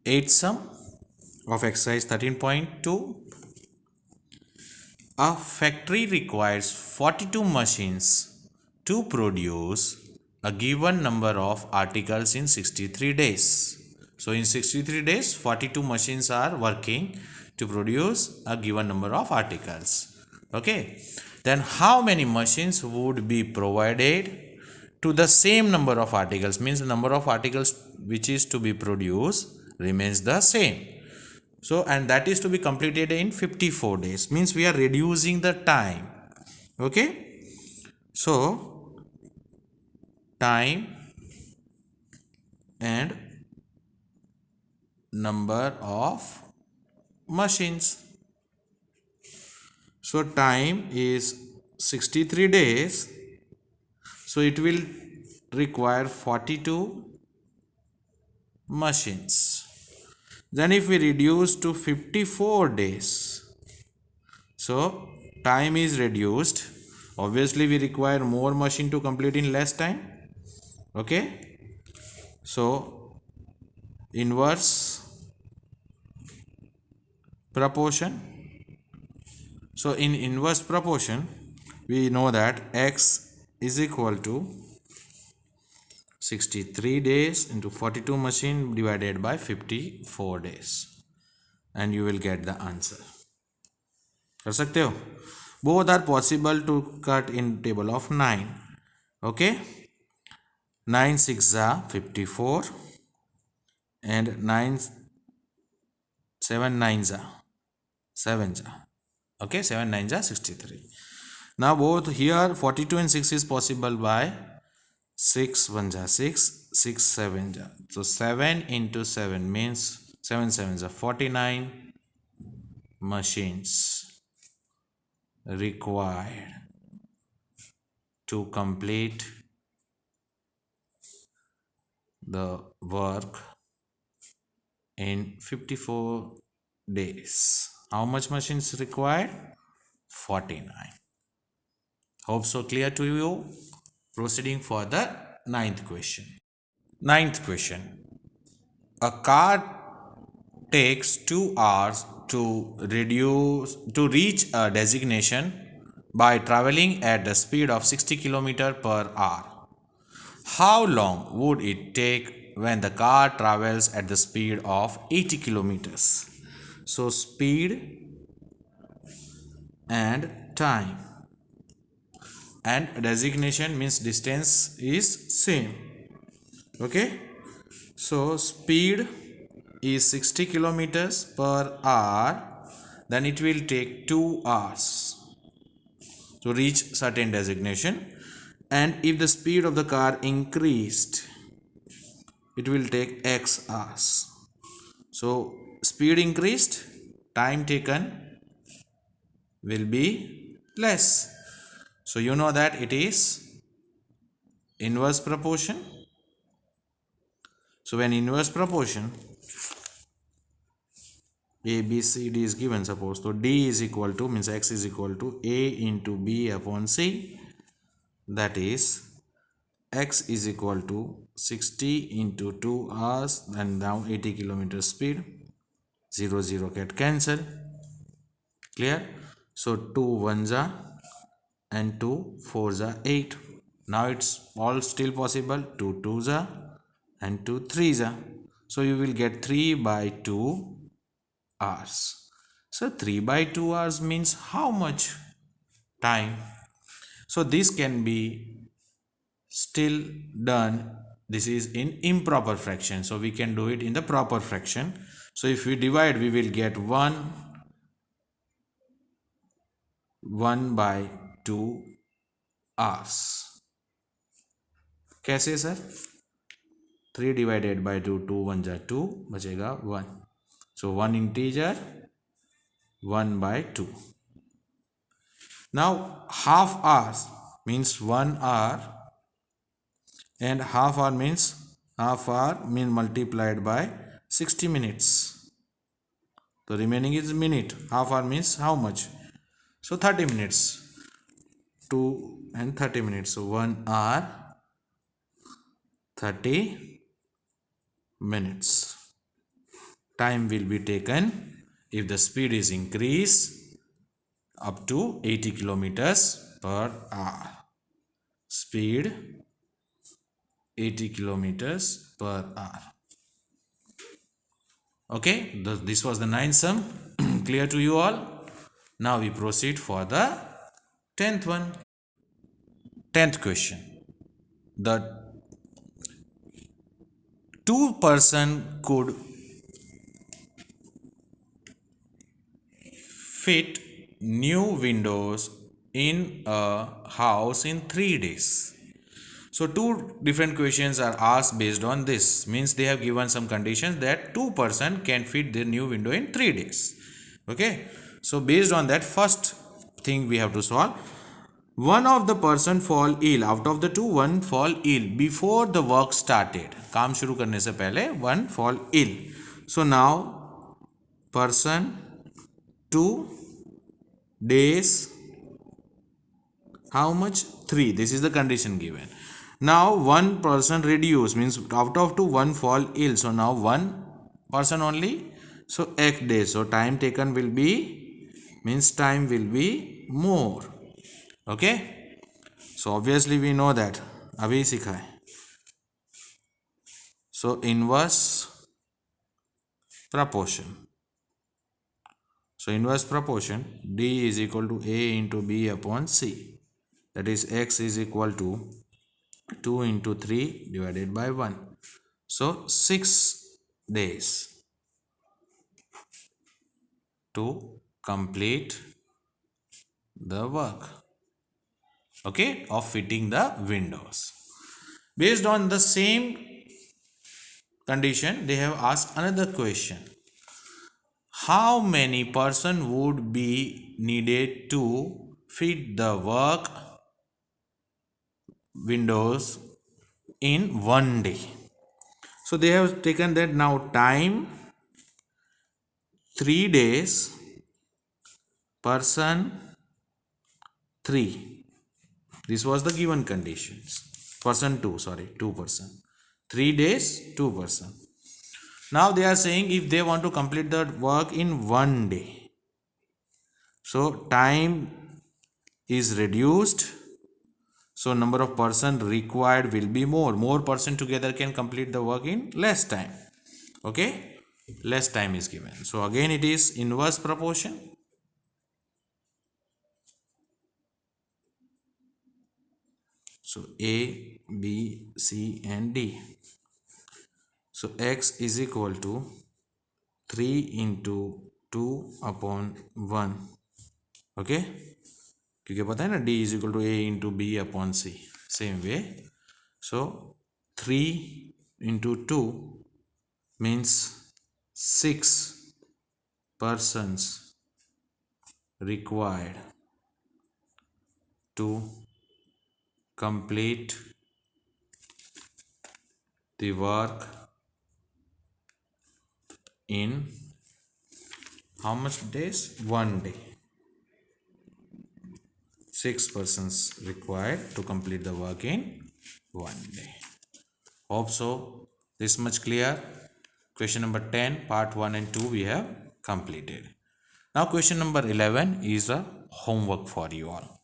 Eighth sum of exercise 13.2. A factory requires 42 machines to produce a given number of articles in 63 days. So in 63 days, 42 machines are working to produce a given number of articles. Okay. Then how many machines would be provided to the same number of articles? Means the number of articles which is to be produced remains the same. So, and that is to be completed in 54 days. Means we are reducing the time. Okay. So, time and number of machines. So, time is 63 days. So, it will require 42 machines. Then if we reduce to 54 days, so time is reduced. Obviously, we require more machine to complete in less time. Okay. So inverse proportion. So in inverse proportion, we know that x is equal to 63 days into 42 machine divided by 54 days, and you will get the answer. कर सकते हो? Both are possible to cut in table of 9. Okay. 9 6 are 54 and 9 7 9 are 7 are. Okay, 7 9 are 63. Now both here 42 and 6 is possible by 6 1 are 6, 6 7 are. So 7 into 7 means 7 7 are 49 machines required to complete the work in 54 days. How much machines required? 49. Hope so clear to you. Proceeding for the ninth question. Ninth question. A car takes 2 hours to reach a destination by traveling at the speed of 60 km per hour. How long would it take when the car travels at the speed of 80 kilometers? So speed and time and designation means distance is same. Okay. So speed is 60 kilometers per hour, then it will take 2 hours to reach certain designation, and if the speed of the car increased, it will take x hours. So speed increased, time taken will be less. So you know that it is inverse proportion. So when inverse proportion A, B, C, D is given, suppose, so D is equal to, means x is equal to A into B upon C, that is x is equal to 60 into 2 hours and now 80 kilometer speed, 0 0 get cancel. Clear? So 2 1s are and 2 4s are 8. Now it's all still possible. 2 2s are and 2 3s are. So you will get 3 by 2 hours. So 3 by 2 hours means how much time? So this can be still done. This is in improper fraction. So we can do it in the proper fraction. So if we divide, we will get 1 by 2 hours. कैसे sir? 3 divided by 2, 2 1 जा 2, बचेगा 1. So 1 integer, 1 by 2. Now half hours means 1 hour, and half hour means multiplied by 60 minutes. The remaining is minute. Half hour means how much? So 30 minutes. 2 and 30 minutes. So 1 hour 30 minutes. time will be taken if the speed is increased up to 80 kilometers per hour. Speed 80 kilometers per hour. Okay, this was the ninth sum. Clear to you all? Now we proceed for the 10th one. 10th question. The two-person could fit new windows in a house in 3 days. So two different questions are asked based on this. Means they have given some conditions that two-person can fit their new window in 3 days. Okay. So based on that, first thing we have to solve. One of the person fall ill. Out of the two, one fall ill before the work started. काम शुरू करने से पहले one fall ill. So now person 2 days, how much? 3. This is the condition given. Now one person reduce, means out of two one fall ill. So now one person only. So x days. So time taken will be, means time will be more. Okay. So obviously we know that. अभी सीखा है. So inverse proportion. So inverse proportion, D is equal to A into B upon C. That is x is equal to 2 into 3 divided by 1. So 6 days to complete the work, okay, of fitting the windows. Based on the same condition, they have asked another question. How many person would be needed to fit the work windows in 1 day? So they have taken that now time 3 days, person 3. This was the given conditions. Person 2, sorry, 2 person. 3 days, 2 person. Now they are saying if they want to complete the work in 1 day. So time is reduced. So number of person required will be more. More person together can complete the work in less time. Okay. Less time is given. So again it is inverse proportion. So A, B, C and D. So x is equal to 3 into 2 upon 1. Okay. क्योंकि पता है ना D is equal to A into B upon C. Same way. So 3 into 2 means 6 persons required to complete the work in how much days? 1 day. 6 persons required to complete the work in 1 day. Hope so. This much clear. Question number 10, part 1 and 2 we have completed. Now question number 11 is a homework for you all.